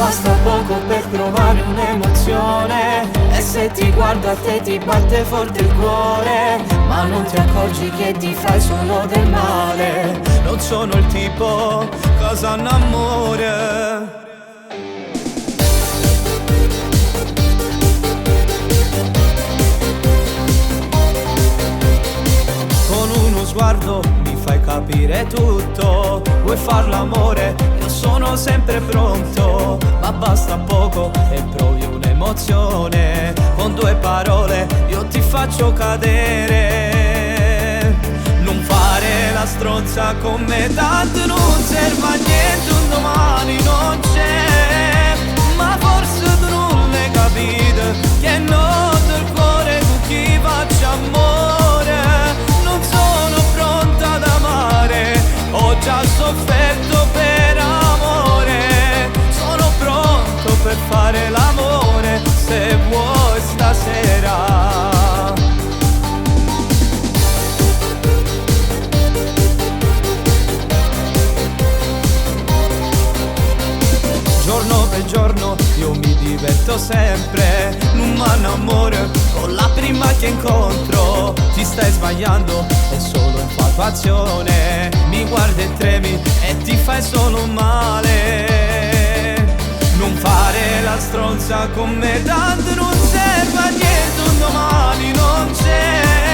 basta poco per provare un'emozione. E se ti guardo a te ti batte forte il cuore, ma non ti accorgi che ti fai solo del male. Non sono il tipo cosa un amore. Con uno sguardo mi fai capire tutto. Vuoi far l'amore? Io sono sempre pronto. Ma basta poco e provi un'emozione. Con due parole io ti faccio cadere. Non fare la stronza con me, tanto non serve a niente, un domani non c'è. Ma forse tu non l'hai capito, che noto il cuore con chi faccio amore. Non sono pronta ad amare, ho già sofferto per amore. Sono pronto per fare l'amore, se vuoi stasera. Giorno per giorno io mi diverto sempre. Non m'annamoro con la prima che incontro. Ti stai sbagliando, è solo infatuazione. Mi guardi e tremi e ti fai solo male. Non fare la stronza con me, tanto non serve a niente, un domani non c'è.